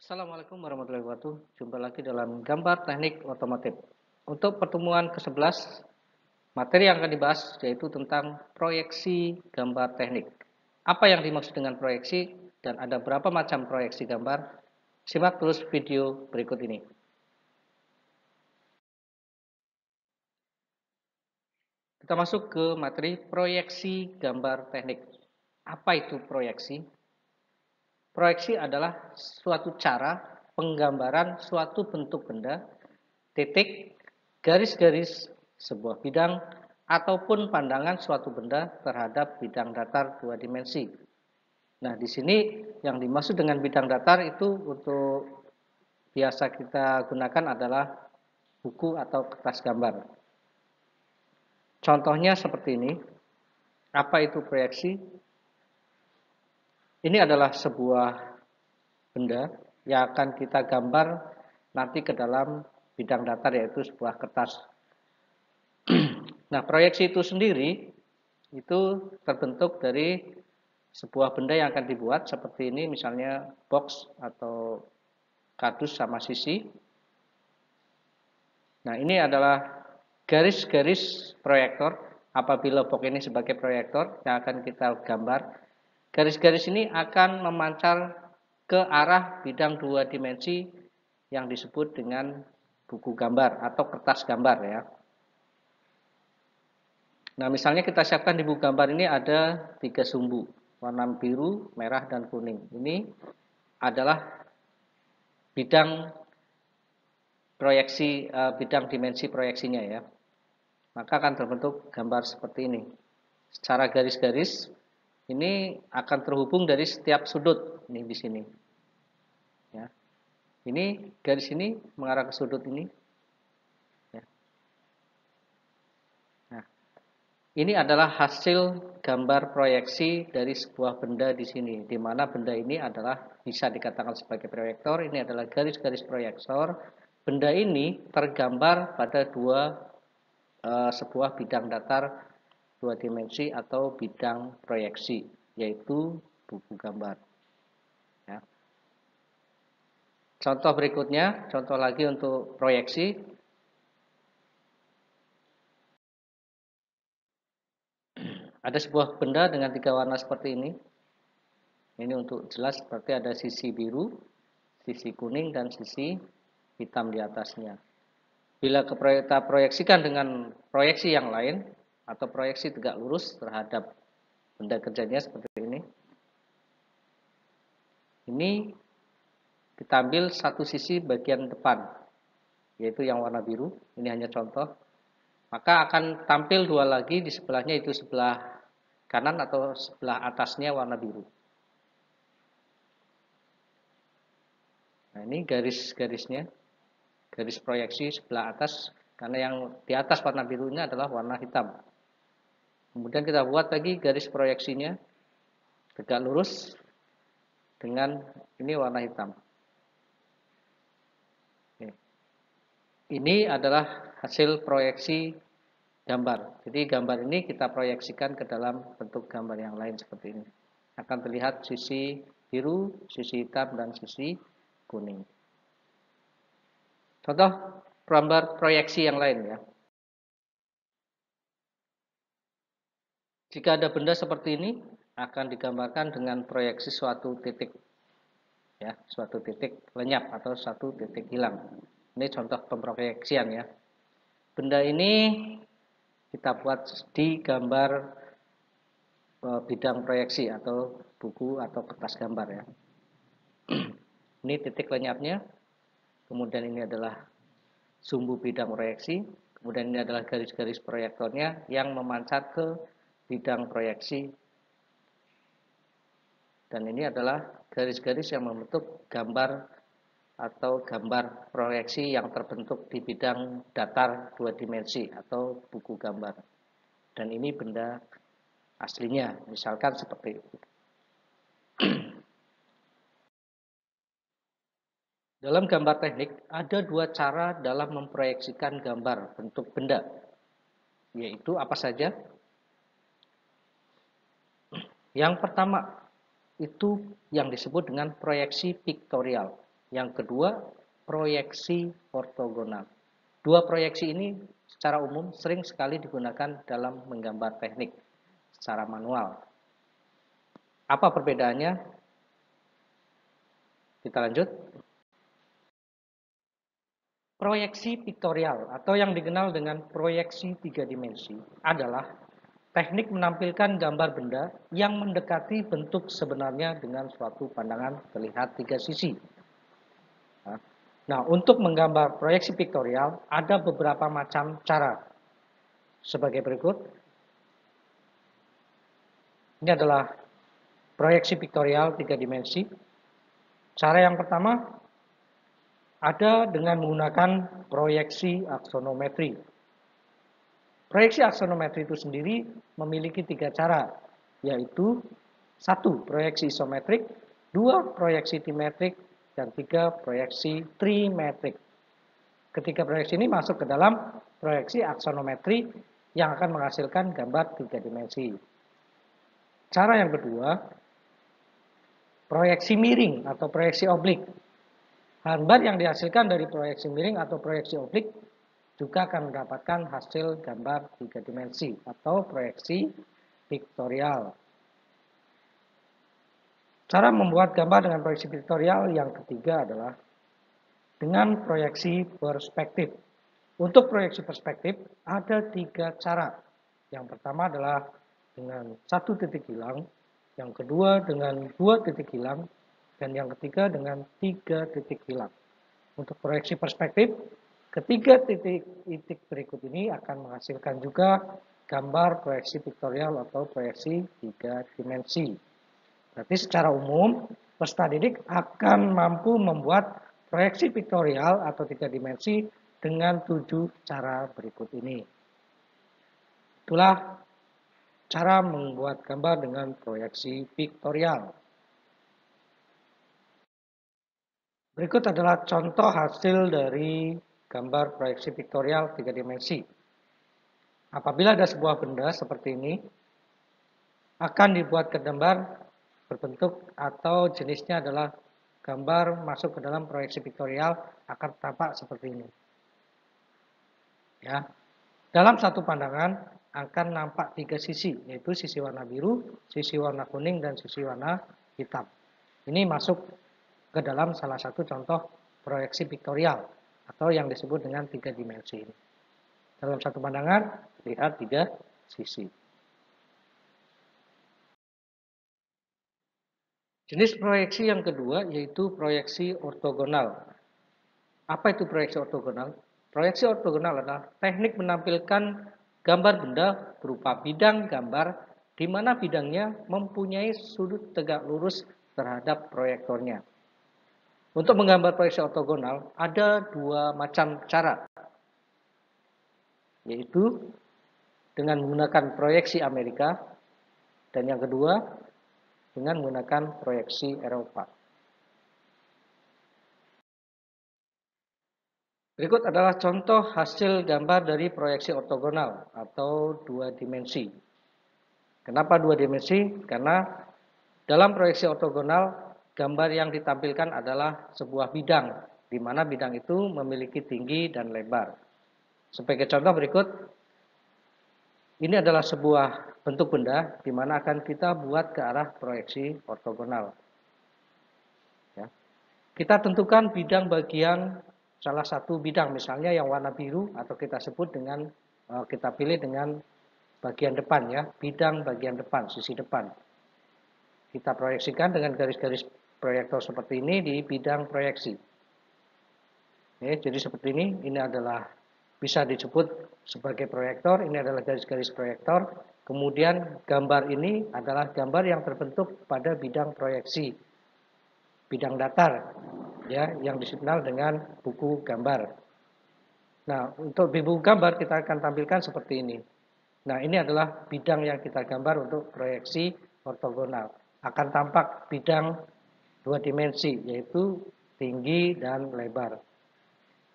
Assalamualaikum warahmatullahi wabarakatuh. Jumpa lagi dalam gambar teknik otomotif. Untuk pertemuan ke-11, materi yang akan dibahas yaitu tentang proyeksi gambar teknik. Apa yang dimaksud dengan proyeksi dan ada berapa macam proyeksi gambar? Simak terus video berikut ini. Kita masuk ke materi proyeksi gambar teknik. Apa itu proyeksi? Proyeksi adalah suatu cara penggambaran suatu bentuk benda, titik, garis-garis sebuah bidang, ataupun pandangan suatu benda terhadap bidang datar dua dimensi. Nah, di sini yang dimaksud dengan bidang datar itu untuk biasa kita gunakan adalah buku atau kertas gambar. Contohnya seperti ini. Apa itu proyeksi? Ini adalah sebuah benda yang akan kita gambar nanti ke dalam bidang datar, yaitu sebuah kertas. Nah, proyeksi itu sendiri itu terbentuk dari sebuah benda yang akan dibuat seperti ini, misalnya box atau kardus sama sisi. Nah, ini adalah garis-garis proyektor. Apabila box ini sebagai proyektor yang akan kita gambar, garis-garis ini akan memancar ke arah bidang dua dimensi yang disebut dengan buku gambar atau kertas gambar ya. Nah, misalnya kita siapkan di buku gambar ini ada 3 sumbu, warna biru, merah, dan kuning. Ini adalah bidang proyeksi, bidang dimensi proyeksinya ya. Maka akan terbentuk gambar seperti ini. Secara garis-garis ini akan terhubung dari setiap sudut nih di sini. Ya. Ini garis ini mengarah ke sudut ini. Ya. Nah, ini adalah hasil gambar proyeksi dari sebuah benda di sini, di mana benda ini adalah bisa dikatakan sebagai proyektor. Ini adalah garis-garis proyektor. Benda ini tergambar pada sebuah bidang datar dua dimensi atau bidang proyeksi, yaitu buku gambar. Ya. Contoh berikutnya, contoh lagi untuk proyeksi. Ada sebuah benda dengan 3 warna seperti ini. Ini untuk jelas berarti ada sisi biru, sisi kuning, dan sisi hitam di atasnya. Bila kita proyeksikan dengan proyeksi yang lain atau proyeksi tegak lurus terhadap benda kerjanya seperti ini. Ini kita ambil satu sisi bagian depan, yaitu yang warna biru. Ini hanya contoh. Maka akan tampil 2 lagi di sebelahnya, itu sebelah kanan atau sebelah atasnya warna biru. Nah, ini garis-garisnya, garis proyeksi sebelah atas, karena yang di atas warna birunya adalah warna hitam. Kemudian kita buat lagi garis proyeksinya tegak lurus dengan ini warna hitam. Ini adalah hasil proyeksi gambar. Jadi gambar ini kita proyeksikan ke dalam bentuk gambar yang lain seperti ini. Akan terlihat sisi biru, sisi hitam, dan sisi kuning. Contoh gambar proyeksi yang lain ya. Jika ada benda seperti ini, akan digambarkan dengan proyeksi suatu titik. Ya, suatu titik lenyap atau suatu titik hilang. Ini contoh pemproyeksian ya. Benda ini kita buat di gambar bidang proyeksi atau buku atau kertas gambar ya. Ini titik lenyapnya. Kemudian ini adalah sumbu bidang proyeksi. Kemudian ini adalah garis-garis proyektornya yang memancar ke bidang proyeksi. Dan ini adalah garis-garis yang membentuk gambar atau gambar proyeksi yang terbentuk di bidang datar dua dimensi atau buku gambar. Dan ini benda aslinya, misalkan seperti itu. Dalam gambar teknik, ada 2 cara dalam memproyeksikan gambar bentuk benda, yaitu apa saja? Yang pertama, itu yang disebut dengan proyeksi piktorial, Yang kedua, proyeksi ortogonal. Dua proyeksi ini secara umum sering sekali digunakan dalam menggambar teknik secara manual. Apa perbedaannya? Kita lanjut. Proyeksi piktorial atau yang dikenal dengan proyeksi 3 dimensi adalah teknik menampilkan gambar benda yang mendekati bentuk sebenarnya dengan suatu pandangan terlihat 3 sisi. Nah, untuk menggambar proyeksi piktorial ada beberapa macam cara. Sebagai berikut. Ini adalah proyeksi piktorial 3 dimensi. Cara yang pertama ada dengan menggunakan proyeksi aksonometri. Proyeksi aksonometri itu sendiri memiliki 3 cara, yaitu 1. Proyeksi isometrik, 2. Proyeksi dimetrik, dan 3. Proyeksi trimetrik. Ketiga proyeksi ini masuk ke dalam proyeksi aksonometri yang akan menghasilkan gambar 3 dimensi. Cara yang kedua, proyeksi miring atau proyeksi oblik. Gambar yang dihasilkan dari proyeksi miring atau proyeksi oblik juga akan mendapatkan hasil gambar 3 dimensi atau proyeksi piktorial. Cara membuat gambar dengan proyeksi piktorial yang ketiga adalah dengan proyeksi perspektif. Untuk proyeksi perspektif ada 3 cara. Yang pertama adalah dengan 1 titik hilang, yang kedua dengan 2 titik hilang, dan yang ketiga dengan 3 titik hilang. Untuk proyeksi perspektif, ketiga titik berikut ini akan menghasilkan juga gambar proyeksi piktorial atau proyeksi 3 dimensi. Berarti secara umum, peserta didik akan mampu membuat proyeksi piktorial atau 3 dimensi dengan 7 cara berikut ini. Itulah cara membuat gambar dengan proyeksi piktorial. Berikut adalah contoh hasil dari gambar proyeksi piktorial 3 dimensi. Apabila ada sebuah benda seperti ini, akan dibuat gambar berbentuk atau jenisnya adalah gambar masuk ke dalam proyeksi piktorial akan tampak seperti ini. Ya. Dalam satu pandangan akan nampak 3 sisi, yaitu sisi warna biru, sisi warna kuning, dan sisi warna hitam. Ini masuk ke dalam salah satu contoh proyeksi piktorial atau yang disebut dengan 3 dimensi ini. Dalam satu pandangan lihat 3 sisi. Jenis proyeksi yang kedua yaitu proyeksi ortogonal. Apa itu proyeksi ortogonal? Proyeksi ortogonal adalah teknik menampilkan gambar benda berupa bidang gambar di mana bidangnya mempunyai sudut tegak lurus terhadap proyektornya. Untuk menggambar proyeksi ortogonal ada 2 macam cara, yaitu dengan menggunakan proyeksi Amerika dan yang kedua dengan menggunakan proyeksi Eropa. Berikut adalah contoh hasil gambar dari proyeksi ortogonal atau 2 dimensi. Kenapa 2 dimensi? Karena dalam proyeksi ortogonal gambar yang ditampilkan adalah sebuah bidang, di mana bidang itu memiliki tinggi dan lebar. Sebagai contoh berikut, ini adalah sebuah bentuk benda, di mana akan kita buat ke arah proyeksi ortogonal. Ya. Kita tentukan bidang bagian salah satu bidang, misalnya yang warna biru, atau kita sebut dengan, kita pilih dengan bagian depan ya, bidang bagian depan, sisi depan. Kita proyeksikan dengan garis-garis proyektor seperti ini di bidang proyeksi. Jadi seperti ini adalah bisa disebut sebagai proyektor, ini adalah garis-garis proyektor. Kemudian gambar ini adalah gambar yang terbentuk pada bidang proyeksi, bidang datar, ya, yang dikenal dengan buku gambar. Nah, untuk di buku gambar kita akan tampilkan seperti ini. Nah, ini adalah bidang yang kita gambar untuk proyeksi ortogonal. Akan tampak bidang 2 dimensi, yaitu tinggi dan lebar.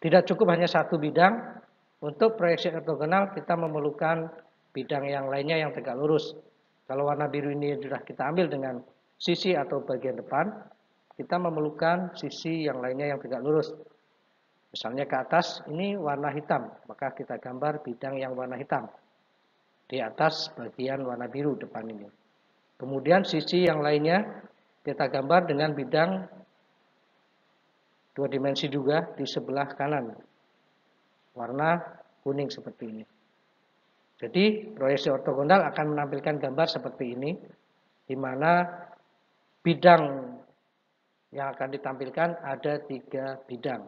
Tidak cukup hanya satu bidang, untuk proyeksi ortogonal kita memerlukan bidang yang lainnya yang tegak lurus. Kalau warna biru ini sudah kita ambil dengan sisi atau bagian depan, kita memerlukan sisi yang lainnya yang tegak lurus. Misalnya ke atas ini warna hitam, maka kita gambar bidang yang warna hitam. Di atas bagian warna biru depan ini. Kemudian sisi yang lainnya kita gambar dengan bidang 2 dimensi juga di sebelah kanan. Warna kuning seperti ini. Jadi proyeksi ortogonal akan menampilkan gambar seperti ini, di mana bidang yang akan ditampilkan ada 3 bidang.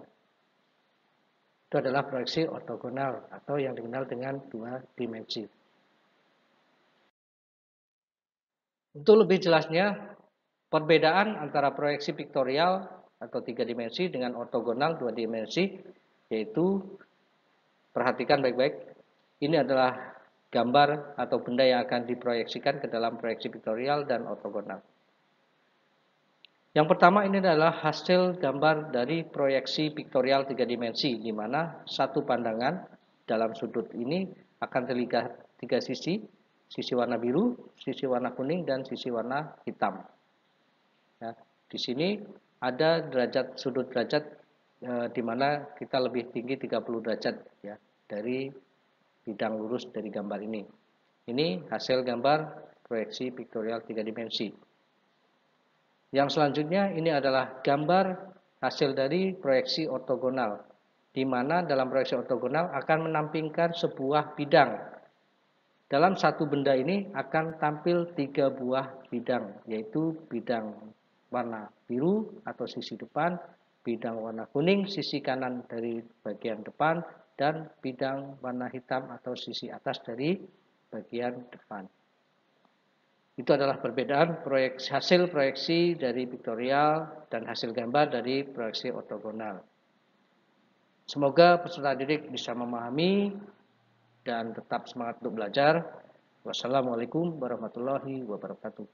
Itu adalah proyeksi ortogonal atau yang dikenal dengan 2 dimensi. Untuk lebih jelasnya, perbedaan antara proyeksi piktorial atau 3 dimensi dengan ortogonal 2 dimensi, yaitu perhatikan baik-baik, ini adalah gambar atau benda yang akan diproyeksikan ke dalam proyeksi piktorial dan ortogonal. Yang pertama ini adalah hasil gambar dari proyeksi piktorial 3 dimensi, di mana satu pandangan dalam sudut ini akan terlihat 3 sisi warna biru, sisi warna kuning, dan sisi warna hitam. Ya, di sini ada sudut derajat di mana kita lebih tinggi 30 derajat ya dari bidang lurus dari gambar ini. Ini hasil gambar proyeksi piktorial 3 dimensi. Yang selanjutnya ini adalah gambar hasil dari proyeksi ortogonal, di mana dalam proyeksi ortogonal akan menampilkan sebuah bidang. Dalam satu benda ini akan tampil 3 buah bidang, yaitu bidang warna biru atau sisi depan, bidang warna kuning sisi kanan dari bagian depan, dan bidang warna hitam atau sisi atas dari bagian depan. Itu adalah perbedaan hasil proyeksi dari piktorial dan hasil gambar dari proyeksi ortogonal. Semoga peserta didik bisa memahami dan tetap semangat untuk belajar. Wassalamualaikum warahmatullahi wabarakatuh.